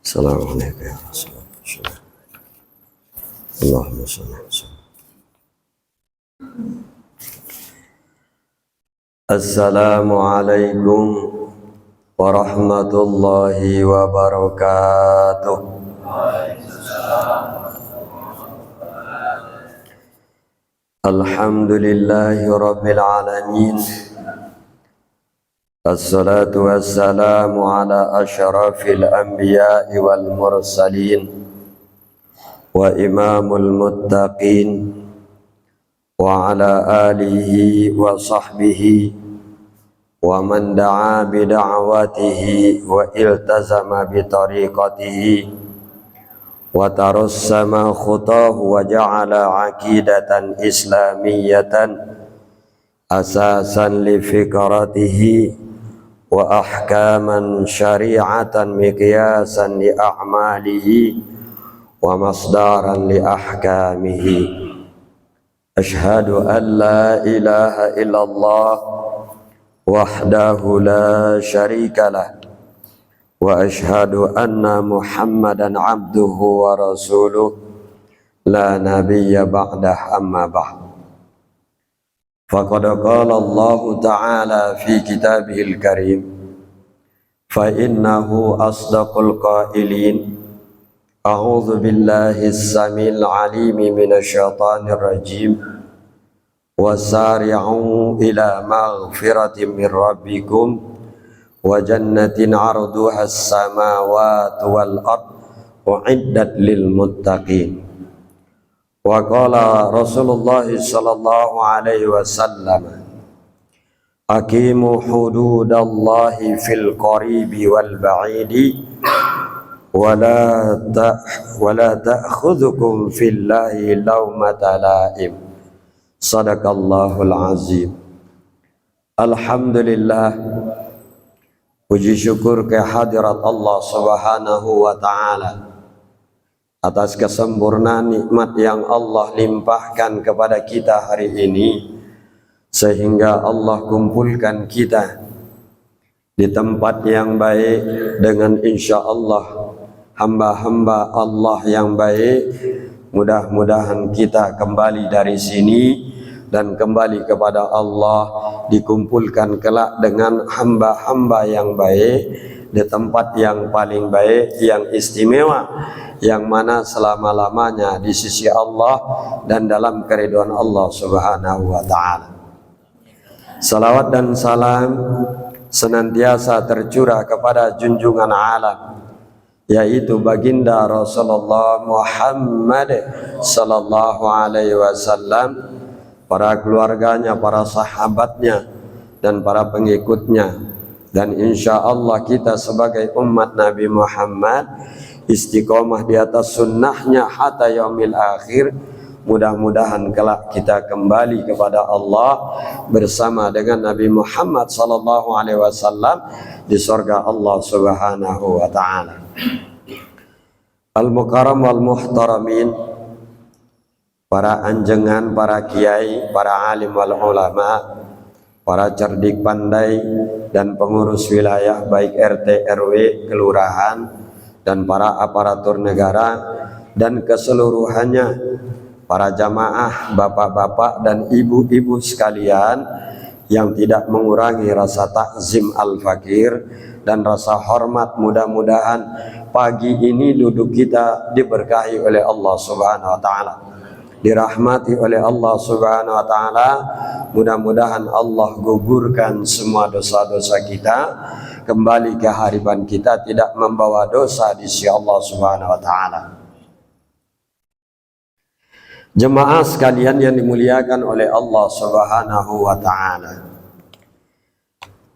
Assalamualaikum ya Rasulullah. Allahumma shalli wa sallim. Assalamualaikum warahmatullahi wabarakatuh. Alhamdulillahi rabbil alamin. Assalatu wassalamu ala asyrafil anbiya'i wal mursalin wa imamul muttaqin wa ala alihi wa sahbihi wa man da'a bi da'watihi wa iltazama bi tariqatihi wa tarassama khutahu wa ja'ala aqidatan islamiyatan asasan li fikratihi wa ahkaman syari'atan miqyasan li a'malihi wa masdaran li ahkamihi. Ashhadu an la ilaha illallah wahdahu la syarika lah wa ashhadu anna Muhammadan abduhu wa rasuluh la nabiyya ba'dah, amma ba'd. Faqad qala Allah ta'ala fi kitabihil karim fa innahu asdaqul qailin. A'udzu billahi as-samil alim minasy syaithanir rajim. Wasari'u ila maghfiratin min rabbikum wa jannatin 'arduha as-samawati wal ard u'iddat lil muttaqin. Wa qala Rasulullah sallallahu alaihi wasallam, aqimu hududallahi fil qaribi wal ba'idi wa la ta'khudhukum fillahi lawmata la'im. Sadaqallahul azim. Alhamdulillah, puji syukur kehadirat Allah subhanahu wa ta'ala atas kesempurnaan nikmat yang Allah limpahkan kepada kita hari ini, sehingga Allah kumpulkan kita di tempat yang baik dengan insya Allah hamba-hamba Allah yang baik. Mudah-mudahan kita kembali dari sini dan kembali kepada Allah, dikumpulkan kelak dengan hamba-hamba yang baik di tempat yang paling baik, yang istimewa, yang mana selama-lamanya di sisi Allah dan dalam keridhaan Allah subhanahu wa ta'ala. Salawat dan salam senantiasa tercurah kepada junjungan alam, yaitu baginda Rasulullah Muhammad sallallahu alaihi wasallam, para keluarganya, para sahabatnya, dan para pengikutnya. Dan insya Allah kita sebagai umat Nabi Muhammad istiqomah di atas sunnahnya hatta yaumil akhir. Mudah-mudahan kelak kita kembali kepada Allah bersama dengan Nabi Muhammad sallallahu alaihi wasallam di surga Allah subhanahu wa ta'ala. Al-mukarram wal muhtaramin, para anjengan, para kiai, para alim wal ulama, para cerdik pandai dan pengurus wilayah baik RT, RW, kelurahan, dan para aparatur negara dan keseluruhannya, para jamaah, bapak-bapak dan ibu-ibu sekalian, yang tidak mengurangi rasa takzim al-fakir dan rasa hormat. Mudah-mudahan pagi ini duduk kita diberkahi oleh Allah subhanahu wa ta'ala, dirahmati oleh Allah subhanahu wa ta'ala. Mudah-mudahan Allah gugurkan semua dosa-dosa kita, kembali kehariban kita tidak membawa dosa di sisi Allah subhanahu wa ta'ala. Jemaah sekalian yang dimuliakan oleh Allah subhanahu wa ta'ala,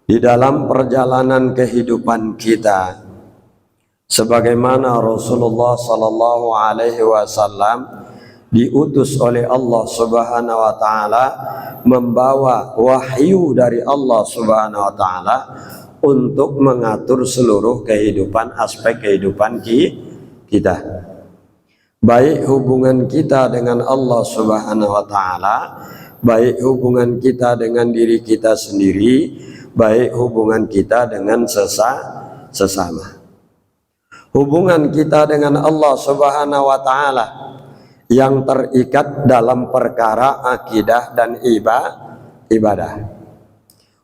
di dalam perjalanan kehidupan kita, sebagaimana Rasulullah sallallahu alaihi wasallam diutus oleh Allah subhanahu wa ta'ala membawa wahyu dari Allah subhanahu wa ta'ala untuk mengatur seluruh kehidupan, aspek kehidupan kita, baik hubungan kita dengan Allah subhanahu wa ta'ala, baik hubungan kita dengan diri kita sendiri, baik hubungan kita dengan sesama, hubungan kita dengan Allah Subhanahu wa taala yang terikat dalam perkara akidah dan ibadah.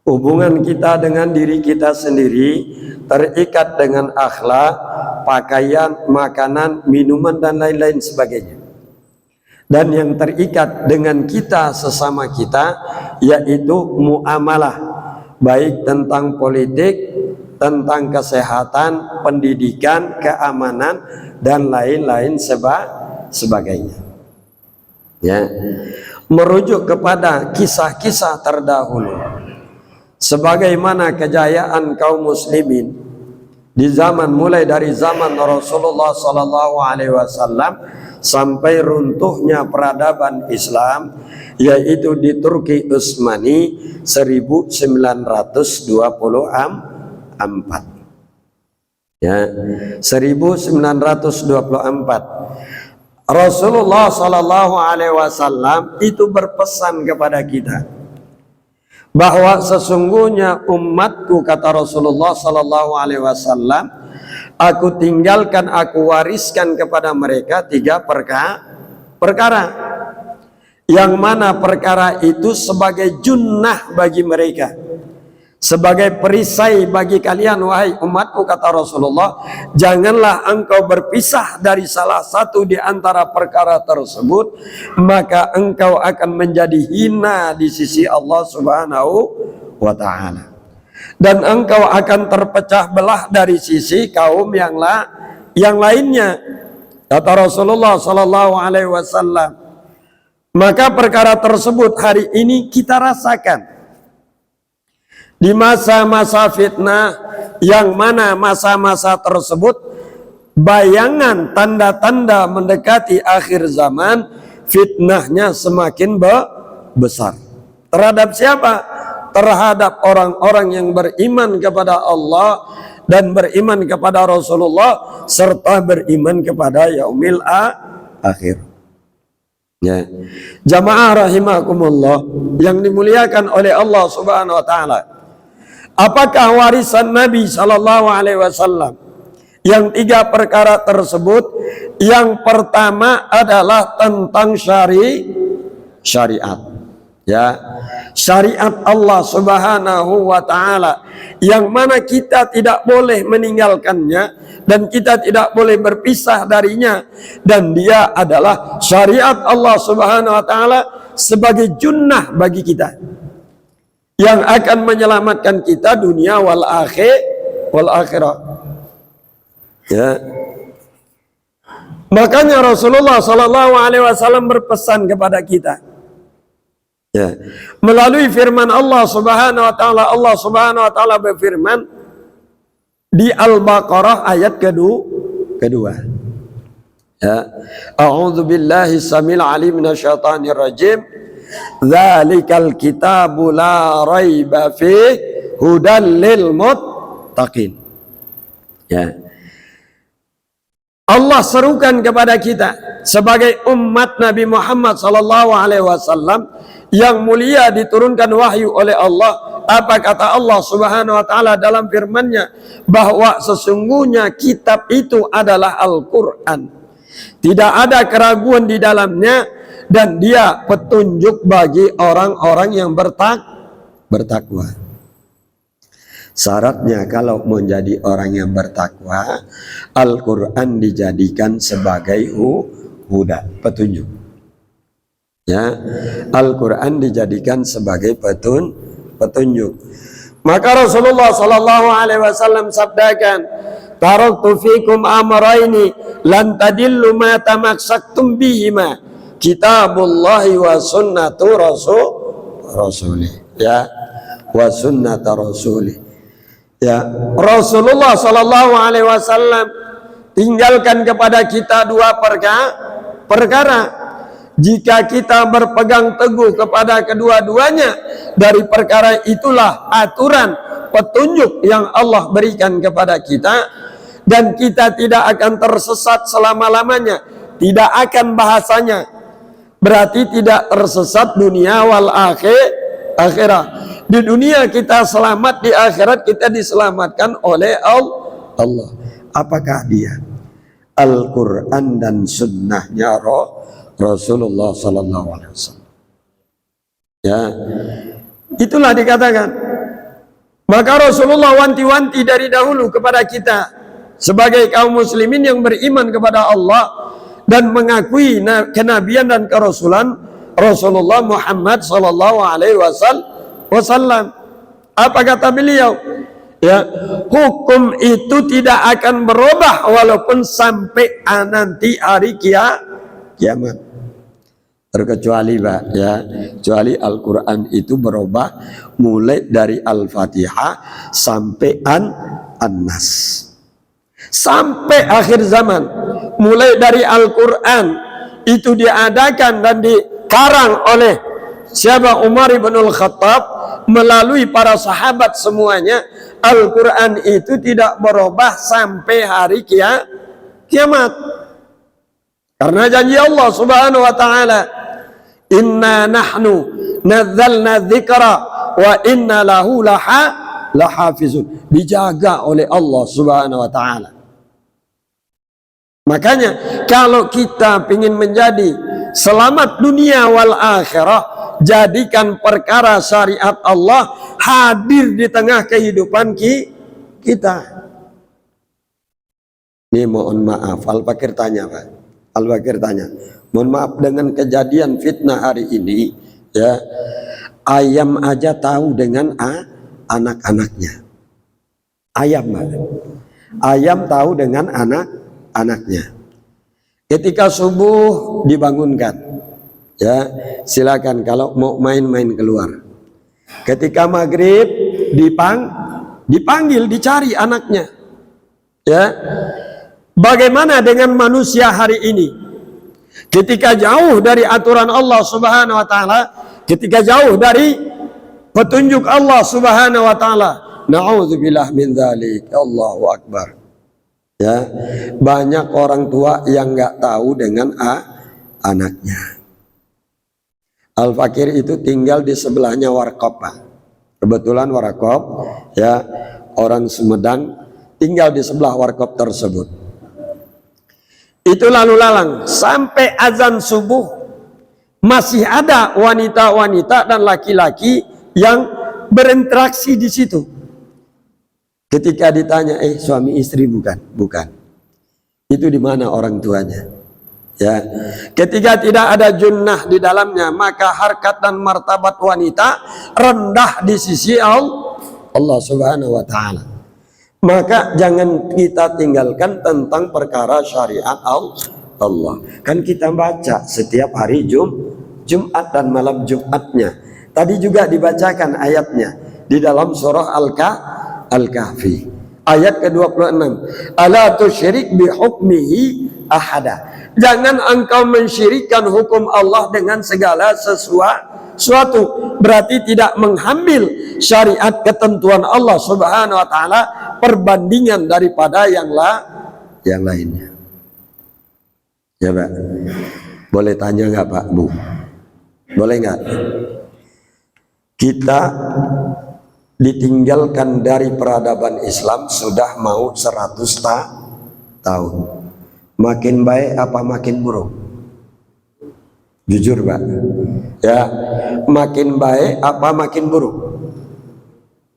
Hubungan kita dengan diri kita sendiri terikat dengan akhlak, pakaian, makanan, minuman dan lain-lain sebagainya. Dan yang terikat dengan kita sesama kita yaitu muamalah, baik tentang politik, tentang kesehatan, pendidikan, keamanan dan lain-lain sebagainya. Ya, merujuk kepada kisah-kisah terdahulu, sebagaimana kejayaan kaum muslimin di zaman mulai dari zaman Rasulullah SAW sampai runtuhnya peradaban Islam, yaitu di Turki Utsmani 1924. Ya, 1924. Rasulullah SAW itu berpesan kepada kita bahwa sesungguhnya umatku, kata Rasulullah SAW, aku tinggalkan, aku wariskan kepada mereka 3 perkara, yang mana perkara itu sebagai junnah bagi mereka, sebagai perisai bagi kalian wahai umatku, kata Rasulullah, janganlah engkau berpisah dari salah satu di antara perkara tersebut, maka engkau akan menjadi hina di sisi Allah Subhanahu wa ta'ala, dan engkau akan terpecah belah dari sisi kaum yang lainnya, kata Rasulullah SAW. Maka perkara tersebut hari ini kita rasakan di masa-masa fitnah, yang mana masa-masa tersebut bayangan tanda-tanda mendekati akhir zaman, fitnahnya semakin besar. Terhadap siapa? Terhadap orang-orang yang beriman kepada Allah dan beriman kepada Rasulullah serta beriman kepada yaumil akhir. Ya. Jamaah rahimakumullah yang dimuliakan oleh Allah Subhanahu wa taala. Apakah warisan Nabi SAW yang 3 perkara tersebut? Yang pertama adalah tentang syariat. Ya, syariat Allah Subhanahu wa ta'ala, yang mana kita tidak boleh meninggalkannya dan kita tidak boleh berpisah darinya, dan dia adalah syariat Allah Subhanahu wa ta'ala sebagai junnah bagi kita yang akan menyelamatkan kita dunia wal akhirah. Ya. Makanya Rasulullah SAW berpesan kepada kita, ya, melalui firman Allah Subhanahu wa taala. Allah Subhanahu wa taala berfirman di Al-Baqarah ayat kedua. Ya. A'udzu billahi samil alim minasyaitonir rajim. Dzalikal kitabu la raiba fi hudan lil muttaqin. Ya. Allah serukan kepada kita sebagai umat Nabi Muhammad SAW yang mulia, diturunkan wahyu oleh Allah. Apa kata Allah Subhanahu wa taala dalam firman-Nya? Bahwa sesungguhnya kitab itu adalah Al-Qur'an. Tidak ada keraguan di dalamnya, dan dia petunjuk bagi orang-orang yang bertakwa. Syaratnya kalau menjadi orang yang bertakwa, Al-Quran dijadikan sebagai huda, petunjuk. Ya, Al-Quran dijadikan sebagai petunjuk. Maka Rasulullah SAW sabdakan, taraktu fikum amraini lan tadillu ma tamassaktum bihima, kitabullahi wa sunnatu rasulih. Ya, wa sunnata rasulih. Ya, Rasulullah SAW tinggalkan kepada kita 2 perkara. Jika kita berpegang teguh kepada kedua-duanya, dari perkara itulah aturan petunjuk yang Allah berikan kepada kita, dan kita tidak akan tersesat selama-lamanya. Tidak akan bahasanya, berarti tidak tersesat dunia wal akhirah. Di dunia kita selamat, di akhirat kita diselamatkan oleh Allah. Apakah dia? Al-Quran dan sunnahnya Rasulullah Sallallahu Alaihi Wasallam. Ya, itulah dikatakan. Maka Rasulullah wanti-wanti dari dahulu kepada kita sebagai kaum muslimin yang beriman kepada Allah dan mengakui kenabian dan kerasulan Rasulullah Muhammad Sallallahu Alaihi Wasallam. Apa kata beliau? Ya, hukum itu tidak akan berubah walaupun sampai nanti hari kiamat. Terkecuali Pak, ya, kecuali Al-Quran itu berubah mulai dari Al-Fatihah sampai An-Nas. Sampai akhir zaman, mulai dari Al-Quran itu diadakan dan dikarang oleh siapa? Umar ibn al-Khattab melalui para sahabat semuanya. Al-Quran itu tidak berubah sampai hari kiamat. Karena janji Allah Subhanahu wa taala, "Inna nahnu nazzalna dzikra wa inna lahu lahafizun." Dijaga oleh Allah Subhanahu wa taala. Makanya kalau kita ingin menjadi selamat dunia wal akhirah, jadikan perkara syariat Allah hadir di tengah kehidupan kita. Ini mohon maaf, Al-Fakir tanya Pak. Al-Fakir tanya, mohon maaf dengan kejadian fitnah hari ini, ya, ayam aja tahu dengan anak-anaknya. Ayam Pak. Ayam tahu dengan anak-anaknya. Ketika subuh dibangunkan, ya, silakan kalau mau main-main keluar. Ketika maghrib dipanggil, dicari anaknya. Ya, bagaimana dengan manusia hari ini? Ketika jauh dari aturan Allah Subhanahu wa taala, ketika jauh dari petunjuk Allah Subhanahu wa taala, na'udzubillah min dzalik. Allahu akbar. Ya, banyak orang tua yang nggak tahu dengan anaknya. Al-Fakir itu tinggal di sebelahnya Warkop Pak. Kebetulan Warkop, ya, orang Sumedang, tinggal di sebelah Warkop tersebut. Itu lalu lalang sampai azan subuh masih ada wanita-wanita dan laki-laki yang berinteraksi di situ. Ketika ditanya, suami istri bukan? Bukan. Itu di mana orang tuanya? Ya, ketika tidak ada junnah di dalamnya, maka harkat dan martabat wanita rendah di sisi Allah Subhanahu wa taala. Maka jangan kita tinggalkan tentang perkara syariat Allah. Kan kita baca setiap hari Jumat dan malam Jumatnya. Tadi juga dibacakan ayatnya di dalam surah Al-Kahfi. Ayat ke-26. Ala tusyrik bi hukmihi ahada. Jangan engkau mensyirikkan hukum Allah dengan segala sesuatu. Berarti tidak mengambil syariat ketentuan Allah Subhanahu wa taala perbandingan daripada yang lainnya. Ya Pak. Boleh tanya nggak Pak Bu? Boleh nggak? Kita ditinggalkan dari peradaban Islam sudah mau 100 tahun. Makin baik apa makin buruk? Jujur Pak. Ya, makin baik apa makin buruk?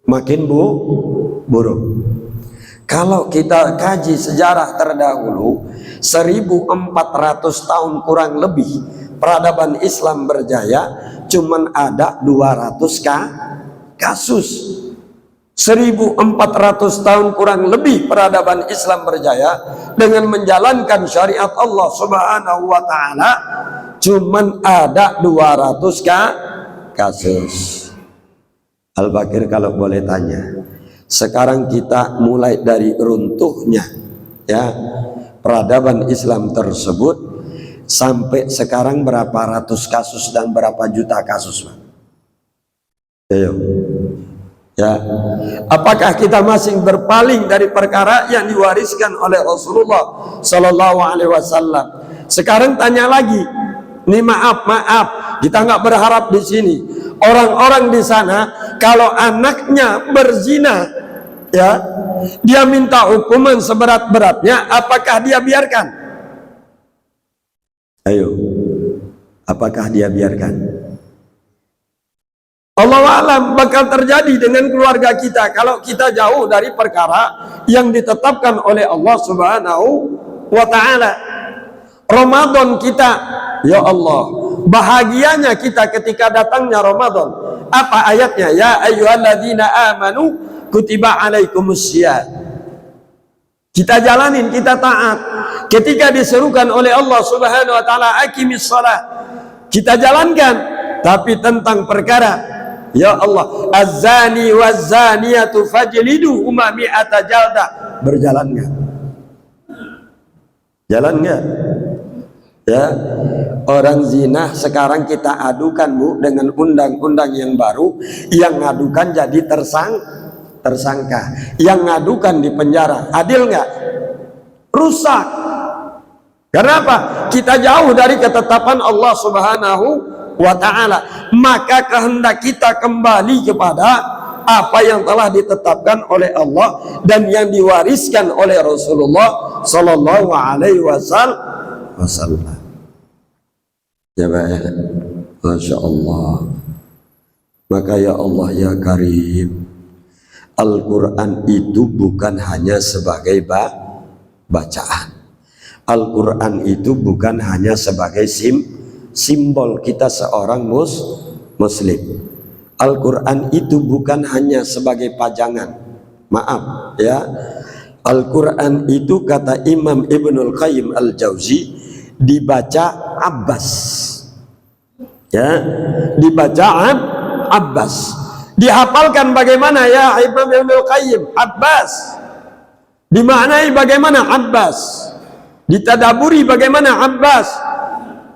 Makin buruk. Kalau kita kaji sejarah terdahulu, 1400 tahun kurang lebih peradaban Islam berjaya, cuman ada 200 kasus. 1400 tahun kurang lebih peradaban Islam berjaya dengan menjalankan syariat Allah Subhanahu wa taala, cuman ada 200 kasus. Al-Bakir kalau boleh tanya, sekarang kita mulai dari runtuhnya, ya, peradaban Islam tersebut sampai sekarang berapa ratus kasus dan berapa juta kasus Pak? Ayo. Ya, apakah kita masih berpaling dari perkara yang diwariskan oleh Rasulullah Sallallahu Alaihi Wasallam? Sekarang tanya lagi, Ini maaf, kita nggak berharap di sini. Orang-orang di sana kalau anaknya berzina, ya, dia minta hukuman seberat-beratnya, apakah dia biarkan? Ayo, apakah dia biarkan? Allah alam bakal terjadi dengan keluarga kita kalau kita jauh dari perkara yang ditetapkan oleh Allah Subhanahu wa ta'ala. Ramadan kita, ya Allah, bahagianya kita ketika datangnya Ramadan. Apa ayatnya? Ya ayyuhalladzina amanu kutiba alaikumussyiyam. Kita jalanin, kita taat. Ketika diserukan oleh Allah Subhanahu wa taala aqimis shalah, kita jalankan. Tapi tentang perkara, ya Allah, az-zani waz-zaniyatu fajlidu huma mi'ata jaldah, berjalan enggak? Jalan enggak? Ya, orang zina sekarang kita adukan, Bu, dengan undang-undang yang baru, yang ngadukan jadi tersangka, yang ngadukan di penjara. Adil nggak? Rusak. Kenapa? Kita jauh dari ketetapan Allah Subhanahu wa ta'ala. Maka kehendak kita kembali kepada apa yang telah ditetapkan oleh Allah dan yang diwariskan oleh Rasulullah Sallallahu Alaihi Wasallam. Ya baik, Masya Allah. Maka ya Allah ya Karim, Al-Quran itu bukan hanya sebagai bacaan. Al-Quran itu bukan hanya sebagai simbol kita seorang muslim. Al-Quran itu bukan hanya sebagai pajangan. Maaf ya, Al-Quran itu kata Imam Ibnul Qayyim Al-Jauzi dibaca Abbas, ya, dibaca Abbas. Dihafalkan bagaimana ya Imam Ibnul Qayyim? Abbas. Dimaknai bagaimana Abbas? Ditadaburi bagaimana Abbas?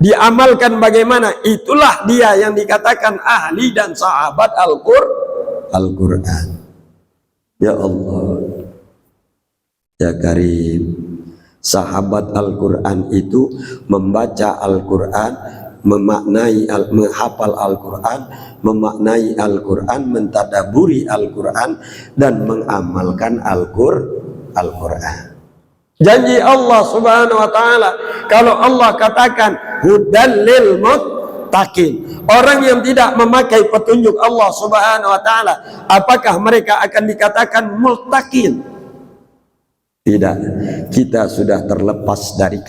Diamalkan bagaimana? Itulah dia yang dikatakan ahli dan sahabat Al-Quran. Ya Allah, ya Karim, sahabat Al-Quran itu membaca Al-Quran, memaknai, menghafal Al-Quran, memaknai Al-Quran, mentadaburi Al-Quran, dan mengamalkan Al-Quran. Janji Allah Subhanahu wa ta'ala, kalau Allah katakan hudan lil muttaqin, orang yang tidak memakai petunjuk Allah Subhanahu wa ta'ala, apakah mereka akan dikatakan muttaqin? Tidak, kita sudah terlepas dari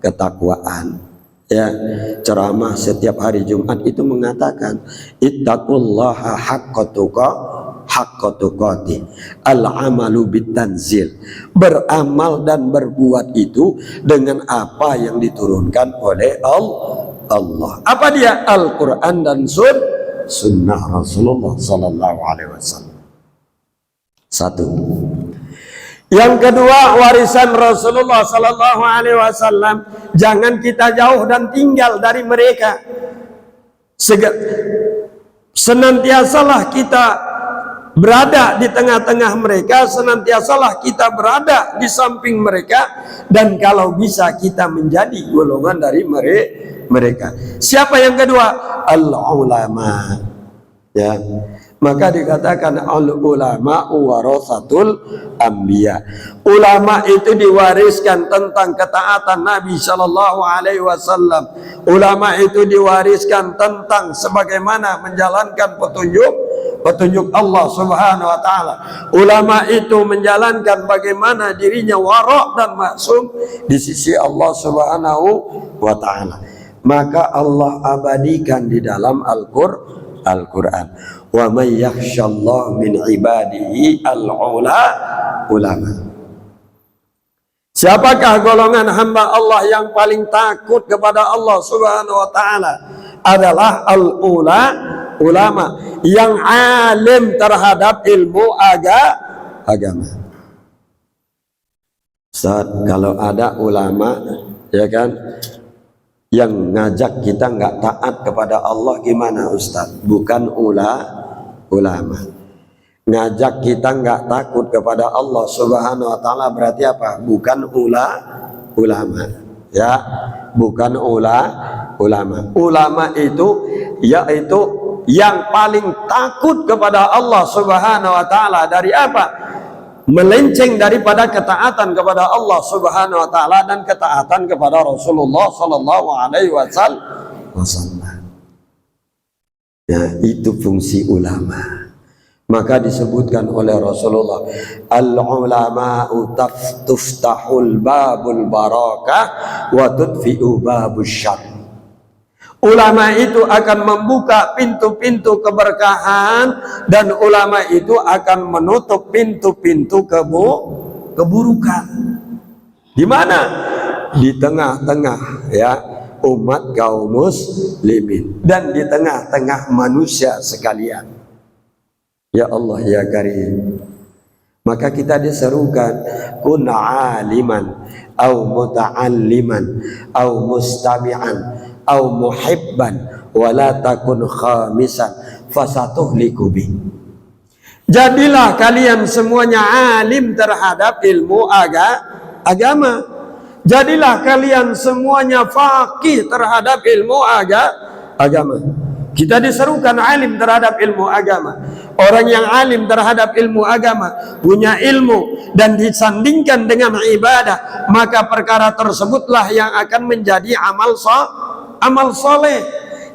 ketakwaan. Ya, ceramah setiap hari Jumat itu mengatakan ittaqullaha haqqa tuqatih, al-amalu bitanzil, beramal dan berbuat itu dengan apa yang diturunkan oleh Allah. Apa dia? Al-Quran dan sunnah Rasulullah Sallallahu Alaihi Wasallam. Satu. Yang kedua, warisan Rasulullah Sallallahu Alaihi Wasallam, jangan kita jauh dan tinggal dari mereka. Senantiasalah kita berada di tengah-tengah mereka, senantiasalah kita berada di samping mereka, dan kalau bisa kita menjadi golongan dari mereka. Siapa yang kedua? Al-ulama. Ya. Maka dikatakan al-ulama warasatul anbiya. Ulama itu diwariskan tentang ketaatan Nabi Shallallahu Alaihi Wasallam. Ulama itu diwariskan tentang sebagaimana menjalankan petunjuk Allah Subhanahu Wa Taala. Ulama itu menjalankan bagaimana dirinya warok dan maksum di sisi Allah Subhanahu Wa Taala. Maka Allah abadikan di dalam Al-Quran. Wa may yakhshallahu min ibadihi ulama. Siapakah golongan hamba Allah yang paling takut kepada Allah Subhanahu wa taala? Adalah ulama yang alim terhadap ilmu agama. Ustaz, kalau ada ulama, ya kan, yang ngajak kita nggak taat kepada Allah, gimana Ustaz? Bukan ulama. Ngajak kita nggak takut kepada Allah Subhanahu wa taala berarti apa? Bukan ulama. Ya, bukan ulama. Ulama itu yaitu yang paling takut kepada Allah Subhanahu wa taala dari apa? Melenceng daripada ketaatan kepada Allah Subhanahu wa taala dan ketaatan kepada Rasulullah sallallahu alaihi wasallam. Ya, itu fungsi ulama. Maka disebutkan oleh Rasulullah, al-ulama'u tuftahul babul barakah wa tudfi'u babus syarr. Ulama itu akan membuka pintu-pintu keberkahan dan ulama itu akan menutup pintu-pintu keburukan. Di mana? Di tengah-tengah ya umat kaum muslimin dan di tengah-tengah manusia sekalian. Ya Allah ya Karim. Maka kita diserukan kun aliman au muta'alliman au mustami'an au muhibban wala takun khamisan fasatuhliku bi. Jadilah kalian semuanya alim terhadap ilmu agama. Jadilah kalian semuanya faqih terhadap ilmu agama. Kita diserukan alim terhadap ilmu agama. Orang yang alim terhadap ilmu agama, punya ilmu dan disandingkan dengan ibadah, maka perkara tersebutlah yang akan menjadi amal soleh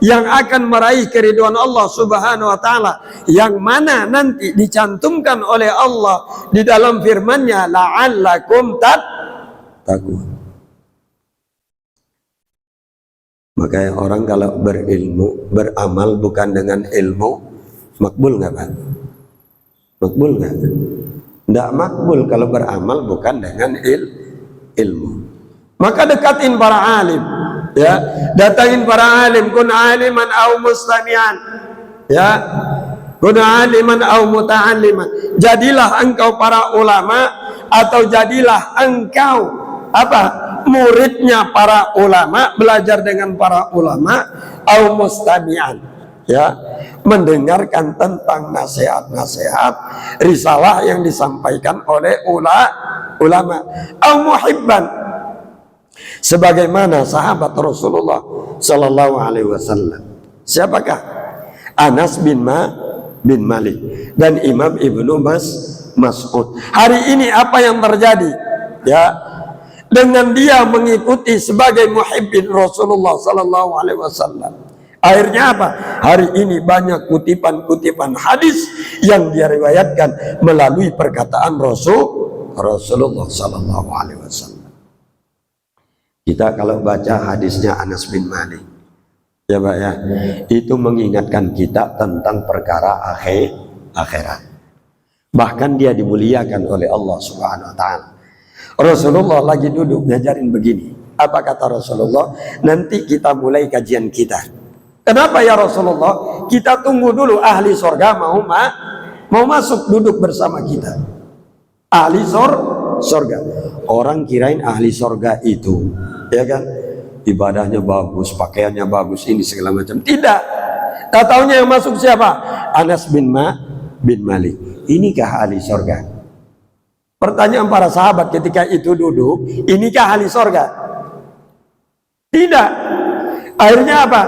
yang akan meraih keridhaan Allah Subhanahu wa taala, yang mana nanti dicantumkan oleh Allah di dalam firman-Nya la'allakum tattaqun. Makanya orang kalau berilmu, beramal bukan dengan ilmu, makbul nggak Pak? Makbul nggak? Nggak makbul kalau beramal bukan dengan ilmu. Maka dekatin para alim, ya, datangin para alim, kun aliman au mustami'an, ya, kun aliman au muta'alliman. Jadilah engkau para ulama atau jadilah engkau apa? Muridnya para ulama, belajar dengan para ulama, au mustami'an, ya, mendengarkan tentang nasihat-nasihat risalah yang disampaikan oleh ulama, au muhibban, sebagaimana sahabat Rasulullah sallallahu alaihi wasallam. Siapakah? Anas bin Malik dan Imam Ibnu Mas'ud. Hari ini apa yang terjadi? Ya, dengan dia mengikuti sebagai muhibbin Rasulullah sallallahu alaihi wasallam. Akhirnya apa? Hari ini banyak kutipan-kutipan hadis yang diriwayatkan melalui perkataan Rasulullah sallallahu alaihi wasallam. Kita kalau baca hadisnya Anas bin Malik, ya Pak ya, itu mengingatkan kita tentang perkara akhirat. Bahkan dia dimuliakan oleh Allah Subhanahu wa taala. Rasulullah lagi duduk ngajarin begini. Apa kata Rasulullah? Nanti kita mulai kajian kita. Kenapa ya Rasulullah? Kita tunggu dulu ahli sorga mau masuk duduk bersama kita. Ahli sorga. Orang kirain ahli sorga itu, ya kan, ibadahnya bagus, pakaiannya bagus, ini segala macam. Tidak. Tak taunya yang masuk siapa? Anas bin Malik. Inikah ahli sorga? Pertanyaan para sahabat ketika itu duduk, inikah ahli sorga? Tidak. Akhirnya apa?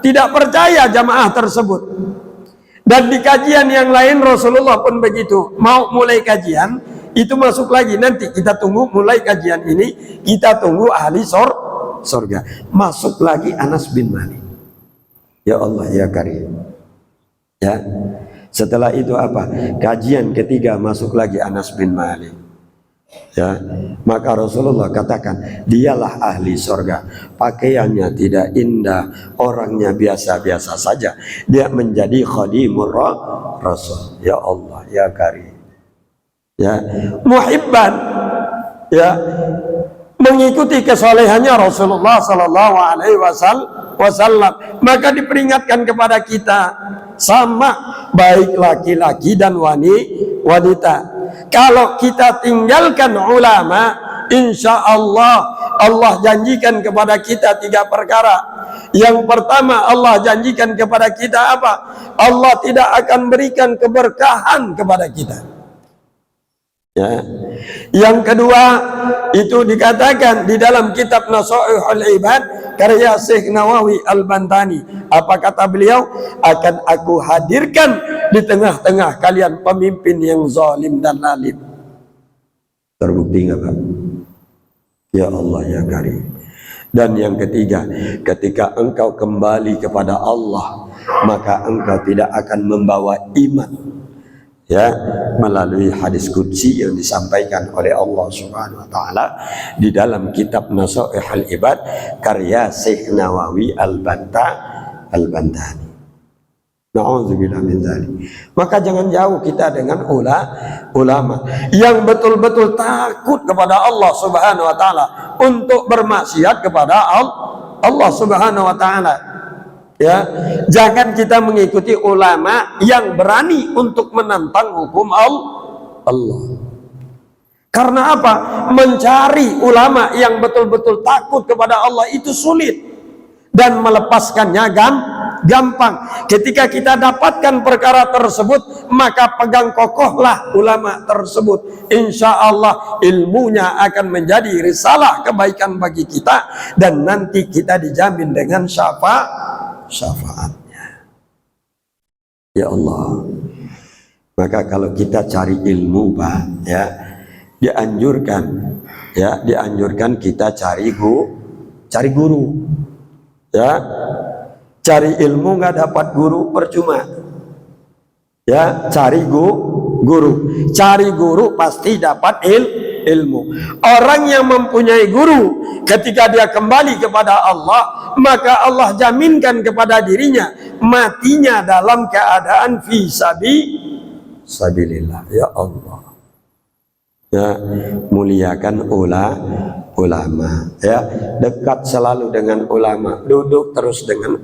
Tidak percaya jamaah tersebut. Dan di kajian yang lain Rasulullah pun begitu. Mau mulai kajian, itu masuk lagi. Nanti kita tunggu mulai kajian ini, kita tunggu ahli sorga. Masuk lagi Anas bin Malik. Ya Allah ya Karim. Ya. Setelah itu apa? Kajian ketiga masuk lagi Anas bin Malik. Ya, maka Rasulullah katakan, dialah ahli sorga. Pakaiannya tidak indah, orangnya biasa-biasa saja. Dia menjadi khadimur Rasul. Ya Allah, ya Karim. Ya, muhibban. Ya, mengikuti kesolehannya Rasulullah Sallallahu Alaihi Wasallam. Maka diperingatkan kepada kita, sama baik laki-laki dan wanita. Kalau kita tinggalkan ulama, insya Allah Allah janjikan kepada kita 3 perkara. Yang pertama, Allah janjikan kepada kita apa? Allah tidak akan berikan keberkahan kepada kita. Ya. Yang kedua itu dikatakan di dalam kitab Nasaihul Ibad karya Syekh Nawawi Al-Bantani. Apa kata beliau? Akan aku hadirkan di tengah-tengah kalian pemimpin yang zalim dan lalim. Terbukti nggak Pak? Ya Allah ya Karim. Dan yang ketiga, ketika engkau kembali kepada Allah, maka engkau tidak akan membawa iman, ya, melalui hadis qudsi yang disampaikan oleh Allah Subhanahu wa taala di dalam kitab Nasaihul Ibad karya Syekh Nawawi Al-Bantani. Na'udzubillah min dzalik. Maka jangan jauh kita dengan ulama yang betul-betul takut kepada Allah Subhanahu wa taala untuk bermaksiat kepada Allah Subhanahu wa taala. Ya, jangan kita mengikuti ulama yang berani untuk menentang hukum Allah. Karena apa? Mencari ulama yang betul-betul takut kepada Allah itu sulit, dan melepaskannya gampang. Ketika kita dapatkan perkara tersebut, maka pegang kokohlah ulama tersebut. Insya Allah ilmunya akan menjadi risalah kebaikan bagi kita, dan nanti kita dijamin dengan syafaatnya. Ya Allah. Maka kalau kita cari ilmu Pak, ya, dianjurkan kita cari guru. Ya, cari ilmu nggak dapat guru percuma. Ya, cari guru pasti dapat ilmu. Orang yang mempunyai guru, ketika dia kembali kepada Allah, maka Allah jaminkan kepada dirinya matinya dalam keadaan fi sabilillah. Ya Allah. Ya, muliakan ulama, ya, dekat selalu dengan ulama, duduk terus dengan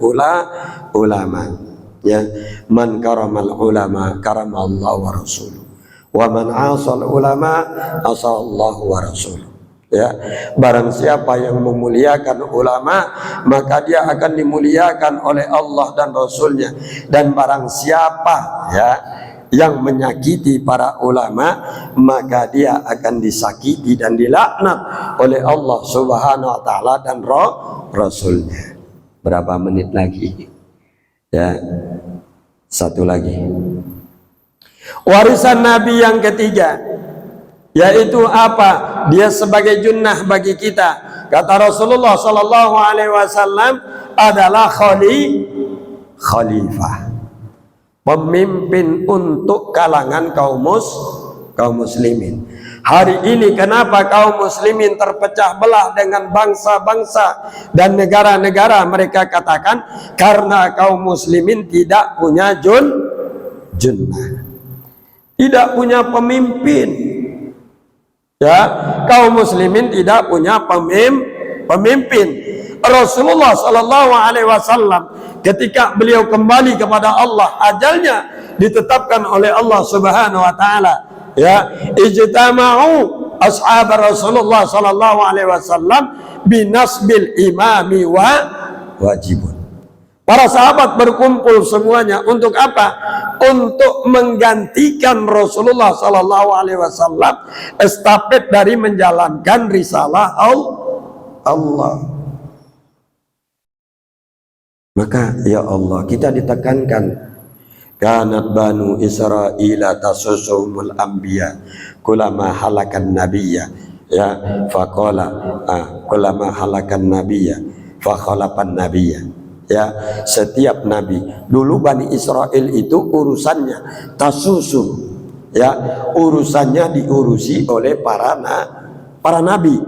ulama, ya. Man karamal ulama karamallahu wa rasuluh, wa man asal ulama asallahu wa rasuluh. Ya, barang siapa yang memuliakan ulama, maka dia akan dimuliakan oleh Allah dan Rasulnya. Dan barang siapa, ya, yang menyakiti para ulama, maka dia akan disakiti dan dilaknat oleh Allah Subhanahu wa taala dan Rasulnya. Berapa menit lagi? Ya, satu lagi. Warisan Nabi yang ketiga, yaitu apa? Dia sebagai junnah bagi kita. Kata Rasulullah Sallallahu Alaihi Wasallam adalah khalifah, pemimpin untuk kalangan kaum muslimin. Hari ini kenapa kaum muslimin terpecah belah dengan bangsa-bangsa dan negara-negara? Mereka katakan karena kaum muslimin tidak punya junnah, tidak punya pemimpin. Ya, kaum muslimin tidak punya pemimpin. Rasulullah Sallallahu Alaihi Wasallam ketika beliau kembali kepada Allah, ajalnya ditetapkan oleh Allah Subhanahu Wa Taala. Ya, ijtama'u ashab Rasulullah Sallallahu Alaihi Wasallam binasbil imami wajibun. Para sahabat berkumpul semuanya untuk apa? Untuk menggantikan Rasulullah Sallallahu Alaihi Wasallam estafet dari menjalankan risalah Allah. Maka ya Allah, kita ditekankan, kanat banu Israila tasusumul anbiya kulama halakan nabiyya, ya, faqala kulama halakan nabiyya fakhalapan nabiyya. Ya, setiap nabi dulu Bani Israel itu urusannya tasusu, ya, urusannya diurusi oleh para nabi,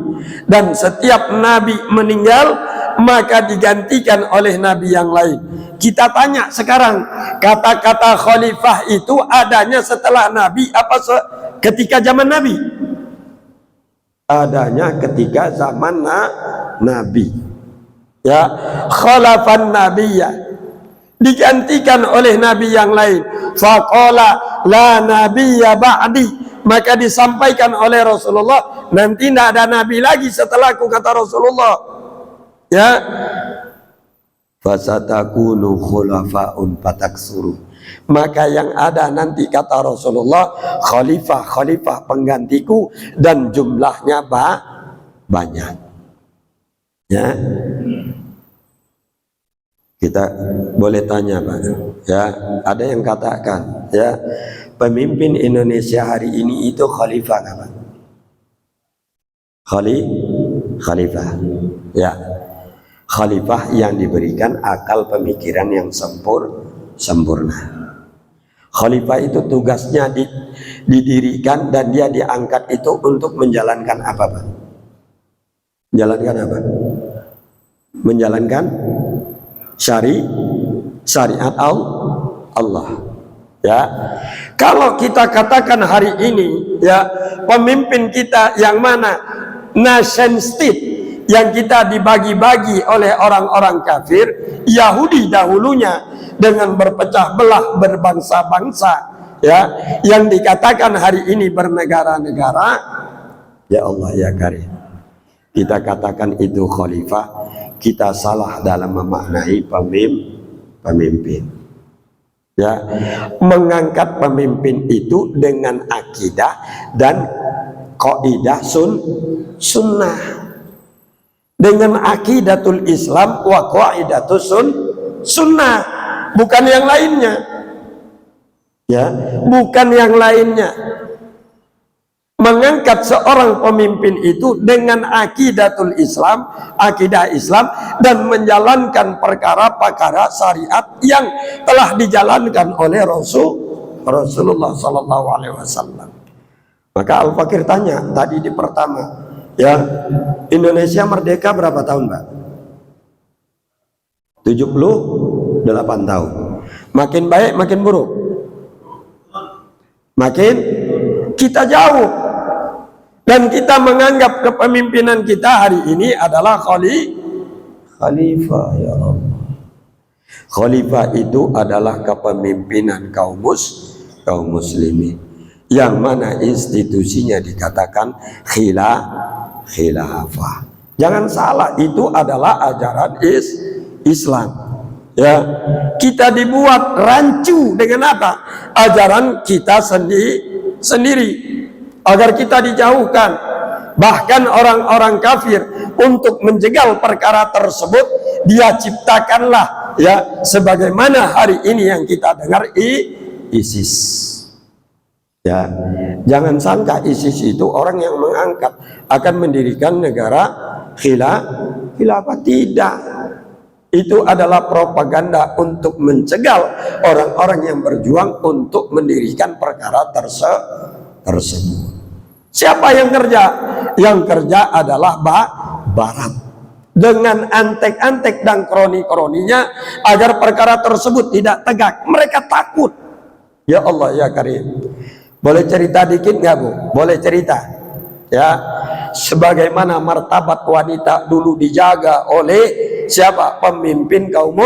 dan setiap nabi meninggal maka digantikan oleh nabi yang lain. Kita tanya sekarang, kata-kata khalifah itu adanya setelah nabi apa ketika zaman nabi? Adanya ketika zaman nabi. Ya, khalafan nabiyya, digantikan oleh nabi yang lain. Faqala la nabiyya ba'di, maka disampaikan oleh Rasulullah, nanti tidak ada nabi lagi setelahku, kata Rasulullah. Ya, fasatakunu khulafa'un fataksuru, Maka yang ada nanti kata Rasulullah, khalifah penggantiku dan jumlahnya banyak. Ya. Kita boleh tanya Pak, ya, ada yang katakan, ya, pemimpin Indonesia hari ini itu khalifah nggak Pak? Khalifah, ya, khalifah yang diberikan akal pemikiran yang sempurna. Khalifah itu tugasnya didirikan dan dia diangkat itu untuk menjalankan apa Pak? Menjalankan apa? Menjalankan syariat Allah. Ya, kalau kita katakan hari ini, ya, pemimpin kita yang mana nation state yang kita dibagi-bagi oleh orang-orang kafir Yahudi dahulunya dengan berpecah belah berbangsa-bangsa, ya, yang dikatakan hari ini bernegara-negara. Ya Allah ya Karim, kita katakan itu khalifah, kita salah dalam memaknai pemimpin. Ya, mengangkat pemimpin itu dengan akidah dan kaidah sunnah, dengan akidatul Islam wa qaidatus sunnah, bukan yang lainnya. Ya, bukan yang lainnya. Mengangkat seorang pemimpin itu dengan akidatul Islam, akidah Islam, dan menjalankan perkara-perkara syariat yang telah dijalankan oleh Rasulullah Sallallahu Alaihi Wasallam. Maka Al-Fakir tanya tadi di pertama, ya, Indonesia merdeka berapa tahun Pak? 78 tahun. Makin baik makin buruk? Makin kita jauh. Dan kita menganggap kepemimpinan kita hari ini adalah khalifah, ya Allah. Khalifah itu adalah kepemimpinan kaum muslimin, yang mana institusinya dikatakan khilafah. Jangan salah, itu adalah ajaran Islam. Ya, kita dibuat rancu dengan apa? Ajaran kita sendiri. Agar kita dijauhkan. Bahkan orang-orang kafir untuk menjegal perkara tersebut, dia ciptakanlah, ya, sebagaimana hari ini yang kita dengar ISIS. Ya, jangan sangka ISIS itu orang yang mengangkat akan mendirikan negara khilafah. Tidak. Itu adalah propaganda untuk mencegal orang-orang yang berjuang untuk mendirikan perkara tersebut. Siapa yang kerja? Yang kerja adalah Barat, dengan antek-antek dan kroni-kroninya agar perkara tersebut tidak tegak. Mereka takut. Ya Allah ya Karim. Boleh cerita dikit nggak Bu? Boleh cerita. Ya, sebagaimana martabat wanita dulu dijaga oleh siapa? Pemimpin kaum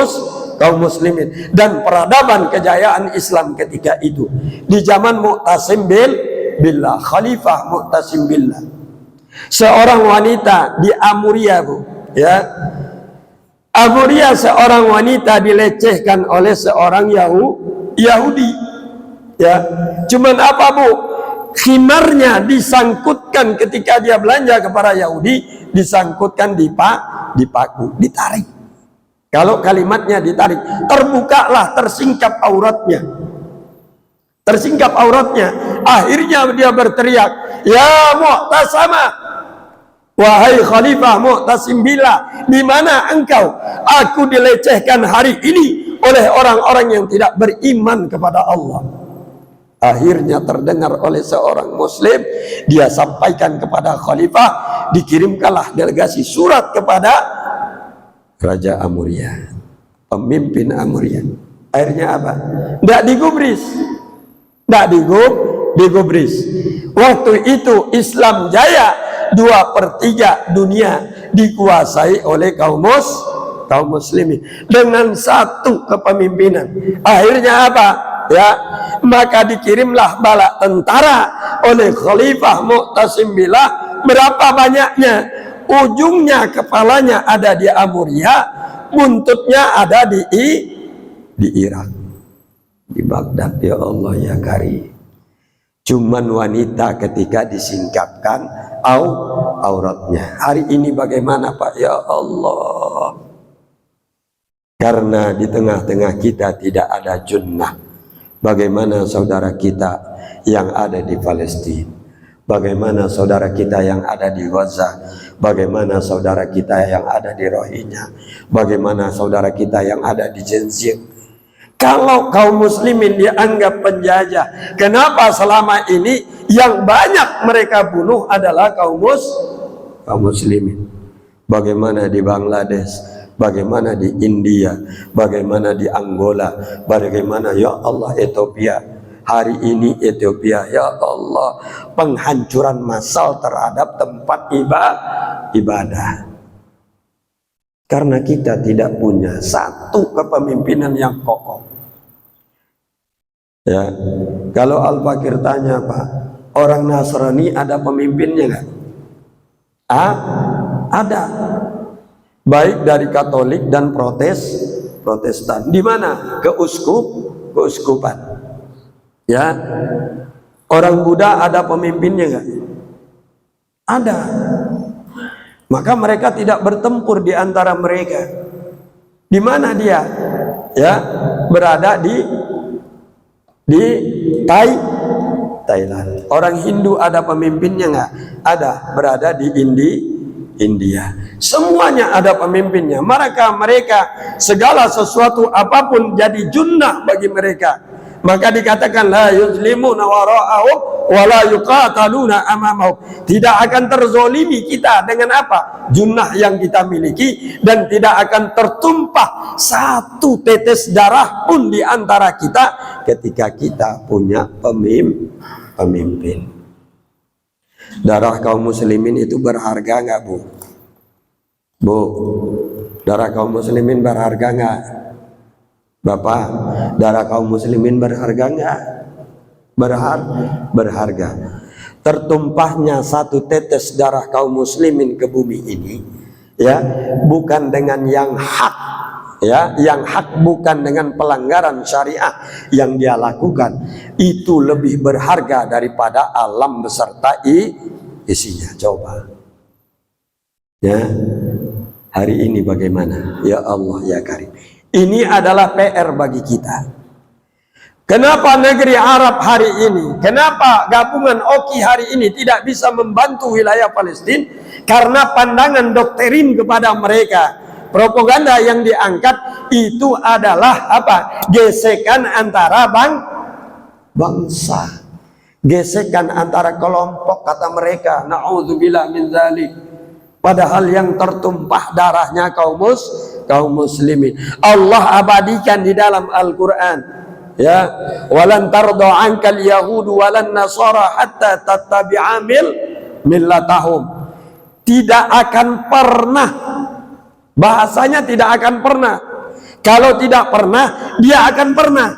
muslimin, dan peradaban kejayaan Islam ketika itu di zaman Mu'tasim billah, Khalifah Mu'tasim billah. Seorang wanita di Amuria Bu, ya, Amuria, seorang wanita dilecehkan oleh seorang Yahudi, ya. Cuman apa Bu? Khimarnya disangkutkan ketika dia belanja kepada Yahudi, disangkutkan di paku, ditarik. Kalau kalimatnya ditarik, terbukalah, tersingkap auratnya. Akhirnya dia berteriak, ya Mu'tasama, wahai Khalifah Mu'tasim billah, di mana engkau? Aku dilecehkan hari ini oleh orang-orang yang tidak beriman kepada Allah. Akhirnya terdengar oleh seorang muslim, dia sampaikan kepada Khalifah, dikirimkanlah delegasi surat kepada Raja Amuria, pemimpin Amuria. Akhirnya apa? Tidak digubris. Digubris. Waktu itu Islam jaya, 2/3 dunia dikuasai oleh kaum muslimin dengan satu kepemimpinan. Akhirnya apa? Ya, maka dikirimlah bala tentara oleh Khalifah Mu'tasim billah. Berapa banyaknya? Ujungnya kepalanya ada di Amuria, buntutnya ada di Irak. di Baghdad, ya Allah ya Karim. Cuman wanita ketika disingkapkan auratnya. Hari ini bagaimana Pak? Ya Allah. Karena di tengah-tengah kita tidak ada junnah. Bagaimana saudara kita yang ada di Palestina? Bagaimana saudara kita yang ada di Gaza? Bagaimana saudara kita yang ada di Rohingya? Bagaimana saudara kita yang ada di Xinjiang? Kalau kaum muslimin dianggap penjajah, kenapa selama ini yang banyak mereka bunuh adalah kaum muslimin? Bagaimana di Bangladesh, bagaimana di India, bagaimana di Angola, bagaimana ya Allah Ethiopia. Hari ini Ethiopia, ya Allah, penghancuran massal terhadap tempat ibadah. Karena kita tidak punya satu kepemimpinan yang kokoh. Ya, kalau Al-Fakir tanya Pak, orang Nasrani ada pemimpinnya nggak? Ada. Baik dari Katolik dan Protestan. Di mana? Keuskupan. Ya, orang Buddha ada pemimpinnya nggak? Ada. Maka mereka tidak bertempur di antara mereka. Di mana dia? Ya, berada di Thailand. Orang Hindu ada pemimpinnya nggak? Ada, berada di India. Semuanya ada pemimpinnya. Mereka segala sesuatu apapun jadi junnah bagi mereka. Maka dikatakan la yuzlimuna wara'ahum wa la yuqataluna amamahum. Tidak akan terzolimi kita dengan apa? Junnah yang kita miliki, dan tidak akan tertumpah satu tetes darah pun di antara kita ketika kita punya pemimpin. Darah kaum muslimin itu berharga nggak Bu? Bu, darah kaum muslimin berharga nggak? Bapak, darah kaum muslimin berharga nggak? Berharga. Tertumpahnya satu tetes darah kaum muslimin ke bumi ini, ya, bukan dengan yang hak, ya, yang hak bukan dengan pelanggaran syariah yang dia lakukan, itu lebih berharga daripada alam beserta isinya. Coba, ya, hari ini bagaimana? Ya Allah ya Karim. Ini adalah PR bagi kita. Kenapa negeri Arab hari ini, kenapa gabungan OKI hari ini tidak bisa membantu wilayah Palestina? Karena pandangan doktrin kepada mereka, propaganda yang diangkat itu adalah apa? Gesekan antara bangsa, gesekan antara kelompok, kata mereka. Na'udzubillah min dzalik. Padahal yang tertumpah darahnya kaum muslimin. Allah abadikan di dalam Al-Quran, ya, walan tarda ankal yahudu walan nasara hatta tattabi'a millatahum. Tidak akan pernah, bahasanya tidak akan pernah. Kalau tidak pernah, dia akan pernah,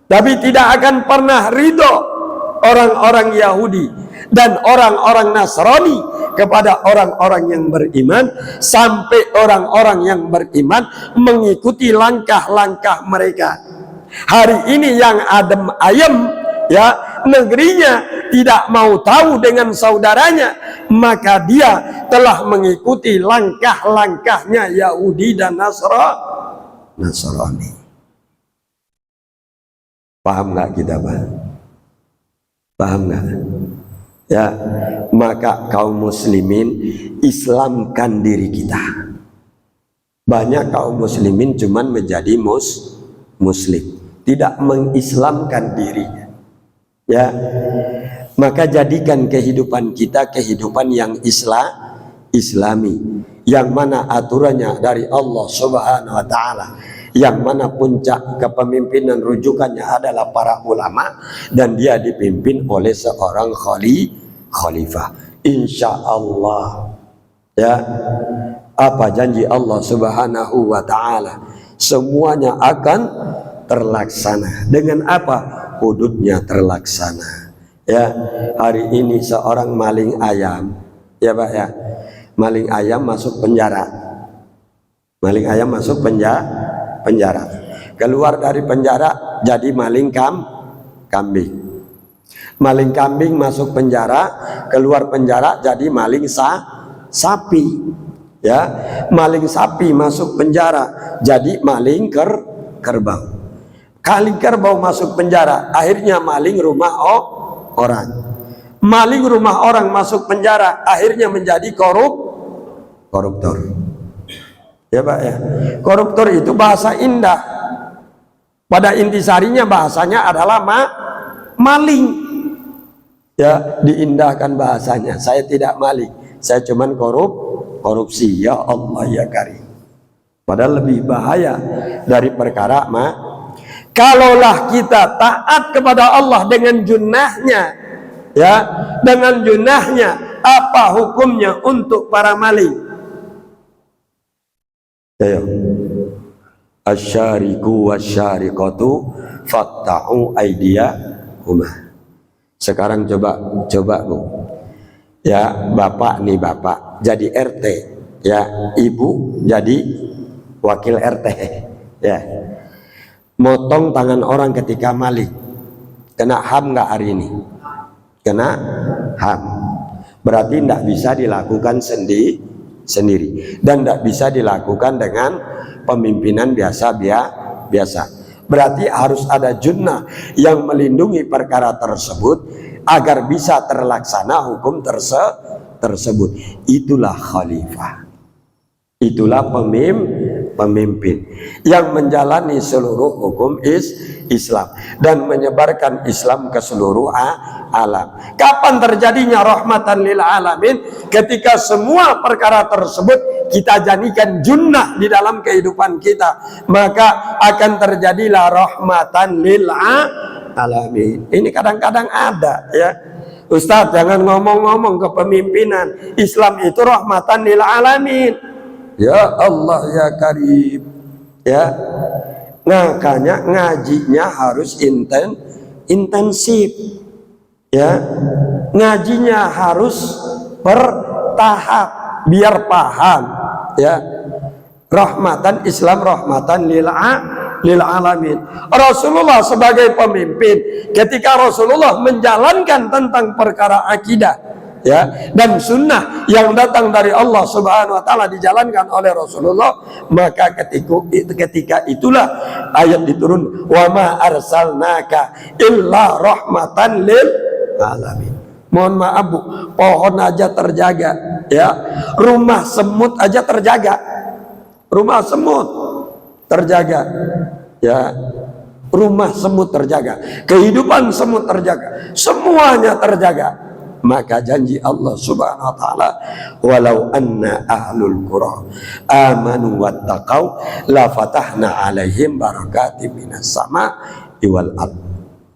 tapi tidak akan pernah ridho orang-orang Yahudi dan orang-orang Nasrani kepada orang-orang yang beriman, sampai orang-orang yang beriman mengikuti langkah-langkah mereka. Hari ini yang adem ayem, ya, negerinya tidak mau tahu dengan saudaranya, maka dia telah mengikuti langkah-langkahnya Yahudi dan Nasrani. Paham nggak kita, Pak? Paham nggak? Ya, maka kaum muslimin Islamkan diri kita. Banyak kaum muslimin cuman menjadi muslim, tidak mengislamkan dirinya. Ya, maka jadikan kehidupan kita kehidupan yang islami, yang mana aturannya dari Allah Subhanahu wa taala, yang mana puncak kepemimpinan rujukannya adalah para ulama, dan dia dipimpin oleh seorang khalifah. Insya Allah, ya, apa janji Allah Subhanahu wa taala, semuanya akan terlaksana. Dengan apa? Hududnya terlaksana. Ya, hari ini seorang maling ayam, ya Pak ya, maling ayam masuk penjara. Maling ayam masuk penjara. keluar dari penjara jadi maling kambing. Maling kambing masuk penjara, keluar penjara jadi maling sapi. Ya, maling sapi masuk penjara jadi maling kerbau. Maling kerbau masuk penjara, akhirnya maling rumah orang. Maling rumah orang masuk penjara, akhirnya menjadi koruptor. Ya Pak ya, koruptor itu bahasa indah. Pada intisarinya bahasanya adalah maling. Ya, diindahkan bahasanya. Saya tidak maling, saya cuman korupsi. Ya Allah ya Karim. Padahal lebih bahaya dari perkara kalaulah kita taat kepada Allah dengan junahnya, ya, dengan junahnya, apa hukumnya untuk para maling? Ayo. Asyariku wasyariqatu faqta'u aydiyahuma. Sekarang coba Bu. Ya, bapak nih bapak jadi RT, ya, ibu jadi wakil RT, ya. Motong tangan orang ketika maling, kena HAM nggak hari ini? Kena HAM. Berarti tidak bisa dilakukan sendiri dan tidak bisa dilakukan dengan pemimpinan biasa. Berarti harus ada junnah yang melindungi perkara tersebut agar bisa terlaksana hukum tersebut. Itulah khalifah, itulah pemimpin yang menjalani seluruh hukum Islam dan menyebarkan Islam ke seluruh alam. Kapan terjadinya rahmatan lil alamin? Ketika semua perkara tersebut kita jadikan junnah di dalam kehidupan kita, maka akan terjadilah rahmatan lil alamin. Ini kadang-kadang ada, ya. Ustadz, jangan ngomong-ngomong kepemimpinan. Islam itu rahmatan lil alamin. Ya Allah ya Karim, ya. Makanya ngajinya harus intensif, ya. Ngajinya harus bertahap biar paham, ya. Rahmatan Islam, rahmatan lil alamin. Rasulullah sebagai pemimpin, ketika Rasulullah menjalankan tentang perkara akidah, ya, dan sunnah yang datang dari Allah Subhanahu wa taala dijalankan oleh Rasulullah, maka ketika itulah ayat diturun, wa ma arsalnaka illa rahmatan lil alamin. Mohon maaf Bu, pohon aja terjaga, ya, rumah semut aja terjaga, rumah semut terjaga, ya, rumah semut terjaga, kehidupan semut terjaga, semuanya terjaga. Maka janji Allah Subhanahu wa taala, walau anna ahlul qura amanu wattaqau la fatahna alaihim barakatim minas sama'i wal ard.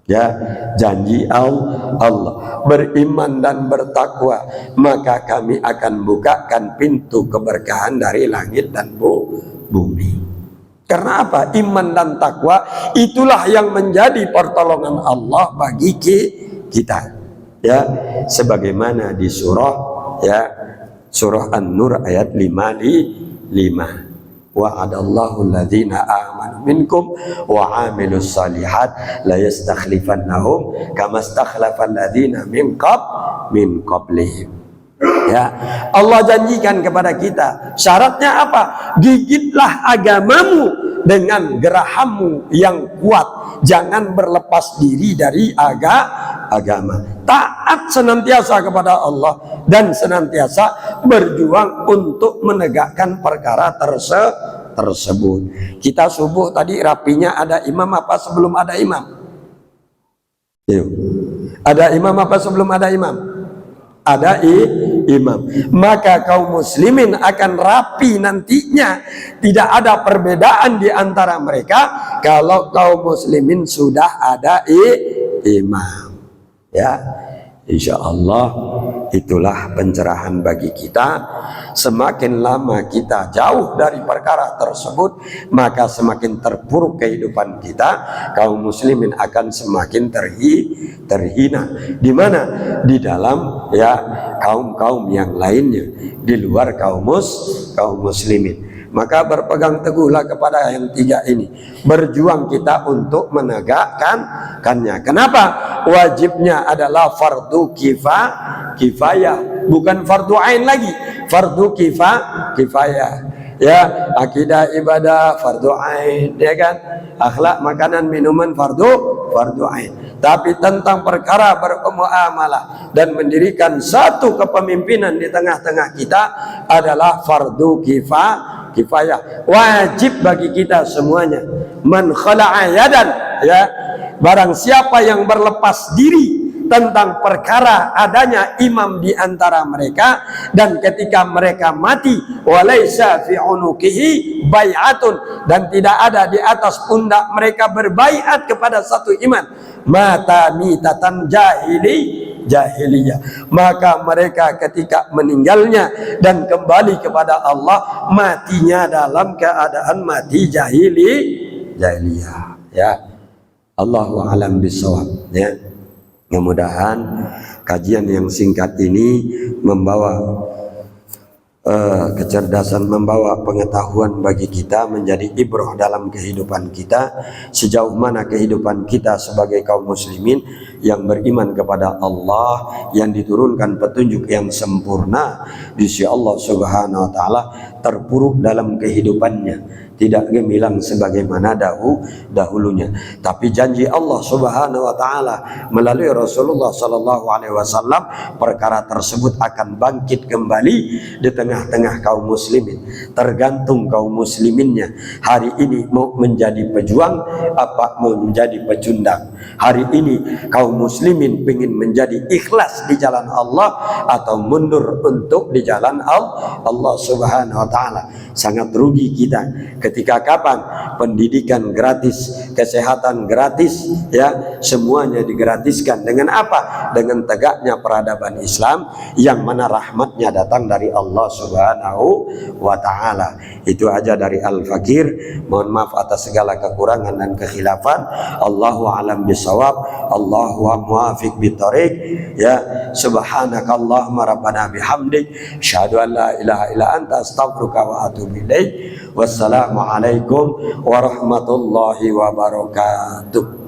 Ya, janji Allah, beriman dan bertakwa, maka kami akan bukakan pintu keberkahan dari langit dan bumi. Karena apa? Iman dan takwa itulah yang menjadi pertolongan Allah bagi kita. Ya, sebagaimana di surah, ya, surah An-Nur ayat 55. Wa'adallahu alladhina amanu minkum wa 'amilus shalihat la yastakhlifannahum kama stakhlafal ladzina min qablihim. Ya, Allah janjikan kepada kita, syaratnya apa? Gigitlah agamamu dengan gerahammu yang kuat, jangan berlepas diri dari agama. Taat senantiasa kepada Allah dan senantiasa berjuang untuk menegakkan perkara tersebut. Kita subuh tadi rapinya ada imam apa sebelum ada imam? Yuk. Ada imam apa sebelum ada imam? Ada imam. Maka kaum muslimin akan rapi nantinya, tidak ada perbedaan di antara mereka kalau kaum muslimin sudah ada imam. Ya, insya Allah itulah pencerahan bagi kita. Semakin lama kita jauh dari perkara tersebut, maka semakin terpuruk kehidupan kita. Kaum muslimin akan semakin terhina. Di mana? Di dalam, ya, kaum-kaum yang lainnya, di luar kaum muslimin. Maka berpegang teguhlah kepada yang tiga ini. Berjuang kita untuk menegakkannya. Kenapa? Wajibnya adalah fardu kifayah, bukan fardu ain lagi. Fardu kifayah. Ya, akidah ibadah fardu ain, ya kan? Akhlak makanan minuman fardu ain. Tapi tentang perkara bermuamalah dan mendirikan satu kepemimpinan di tengah-tengah kita adalah fardu kifayah. Wajib bagi kita semuanya. Man khala'a yadan, ya, barang siapa yang berlepas diri tentang perkara adanya imam di antara mereka, dan ketika mereka mati walaysa fi unuqihi bai'atun, dan tidak ada di atas pundak mereka berbaiat kepada satu iman, mata mitatan jahiliyah, maka mereka ketika meninggalnya dan kembali kepada Allah matinya dalam keadaan mati jahiliyah. Ya, Allahu a'lam bishawab. Ya, mudah-mudahan kajian yang singkat ini membawa kecerdasan, membawa pengetahuan bagi kita, menjadi ibrah dalam kehidupan kita, sejauh mana kehidupan kita sebagai kaum muslimin yang beriman kepada Allah, yang diturunkan petunjuk yang sempurna di sisi Allah Subhanahu wa taala, terpuruk dalam kehidupannya, tidak gemilang sebagaimana dahulunya. Tapi janji Allah Subhanahu wa taala melalui Rasulullah sallallahu alaihi wasallam, perkara tersebut akan bangkit kembali di tengah-tengah kaum muslimin. Tergantung kaum musliminnya hari ini mau menjadi pejuang apa mau menjadi pecundang. Hari ini kaum muslimin ingin menjadi ikhlas di jalan Allah atau mundur untuk di jalan Allah Subhanahu wa taala. Sangat rugi kita ketika kapan pendidikan gratis, kesehatan gratis, ya, semuanya digratiskan. Dengan apa? Dengan tegaknya peradaban Islam yang mana rahmatnya datang dari Allah Subhanahu wa taala. Itu aja dari Al-Fakir. Mohon maaf atas segala kekurangan dan kekhilafan. Allahu a'lam bishawab. Allahu muwafiq bitariq. Ya, subhanakallahumma rabbana bihamdik, asyhadu an la ilaha illa anta, astaghfiruka wa atubu ilaik. Wassalamualaikum warahmatullahi wabarakatuh.